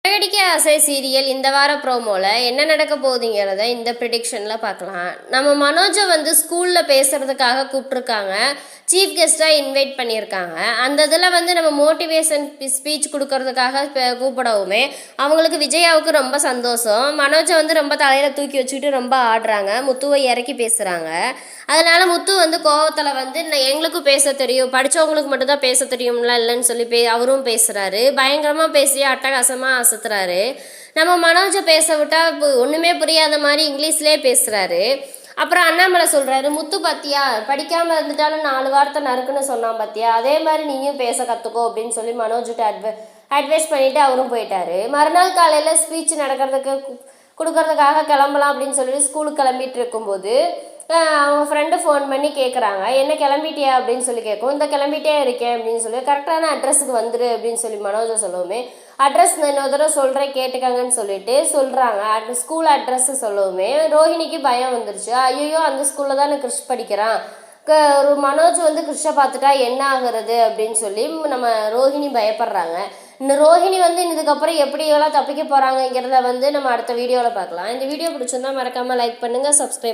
சிறகடிக்க ஆசை சீரியல் இந்த வார ப்ரோமோல என்ன நடக்க போகுதுங்கிறத இந்த ப்ரிடிக்ஷன்ல பார்க்கலாம். நம்ம மனோஜை வந்து ஸ்கூல்ல பேசுறதுக்காக கூப்பிட்டுருக்காங்க, சீஃப் கெஸ்டா இன்வைட் பண்ணியிருக்காங்க. அந்த இதில் வந்து நம்ம மோட்டிவேஷன் ஸ்பீச் கொடுக்கறதுக்காக கூப்பிடவுமே அவங்களுக்கு விஜயாவுக்கு ரொம்ப சந்தோஷம். மனோஜை வந்து ரொம்ப தலையில தூக்கி வச்சுக்கிட்டு ரொம்ப ஆடுறாங்க, முத்துவை இறக்கி பேசுறாங்க. அதனால முத்து வந்து கோவத்தில் வந்து எங்களுக்கும் பேச தெரியும், படித்தவங்களுக்கு மட்டும்தான் பேச தெரியும்லாம் இல்லைன்னு சொல்லி அவரும் பேசுகிறாரு. பயங்கரமாக பேசி அட்டகாசமாக அசத்துறாரு. நம்ம மனோஜை பேச விட்டால் இப்போ ஒன்றுமே புரியாத மாதிரி இங்கிலீஷ்லேயே பேசுகிறாரு. அப்புறம் அண்ணாமலை சொல்கிறாரு, முத்து பார்த்தியா படிக்காமல் இருந்துட்டாலும் 4 வார்த்தை நறுக்குன்னு சொன்னான் பார்த்தியா, அதே மாதிரி நீயும் பேச கற்றுக்கோ அப்படின்னு சொல்லி மனோஜ்கிட்ட அட்வைஸ் பண்ணிவிட்டு அவரும் போயிட்டாரு. மறுநாள் காலையில் ஸ்பீச் கொடுக்கறதுக்காக கிளம்பலாம் அப்படின்னு சொல்லிட்டு ஸ்கூலுக்கு கிளம்பிட்டு இருக்கும்போது அவங்க ஃப்ரெண்டு ஃபோன் பண்ணி கேட்குறாங்க, என்ன கிளம்பிட்டியா அப்படின்னு சொல்லி கேட்கும். இந்த கிளம்பிட்டே இருக்கேன் அப்படின்னு சொல்லி கரெக்டான அட்ரஸுக்கு வந்துடு அப்படின்னு சொல்லி மனோஜை சொல்லவுமே, அட்ரஸ் நான் இன்னொரு தடவை சொல்கிறேன் கேட்டுக்கங்கன்னு சொல்லிட்டு சொல்கிறாங்க. ஸ்கூல் அட்ரஸ் சொல்லவுமே ரோஹிணிக்கு பயம் வந்துருச்சு. ஐயோ அந்த ஸ்கூலில் தான் கிறிஷ் படிக்கிறான், ஒரு மனோஜ் வந்து கிறிஷை பார்த்துட்டா என்ன ஆகுறது அப்படின்னு சொல்லி நம்ம ரோஹிணி பயப்படுறாங்க. இந்த ரோஹிணி வந்து இதுக்கப்புறம் எப்படியெல்லாம் தப்பிக்க போகிறாங்கங்கிறத வந்து நம்ம அடுத்த வீடியோவில் பார்க்கலாம். இந்த வீடியோ பிடிச்சிருந்தா மறக்காமல் லைக் பண்ணுங்கள், சப்ஸ்கிரைப்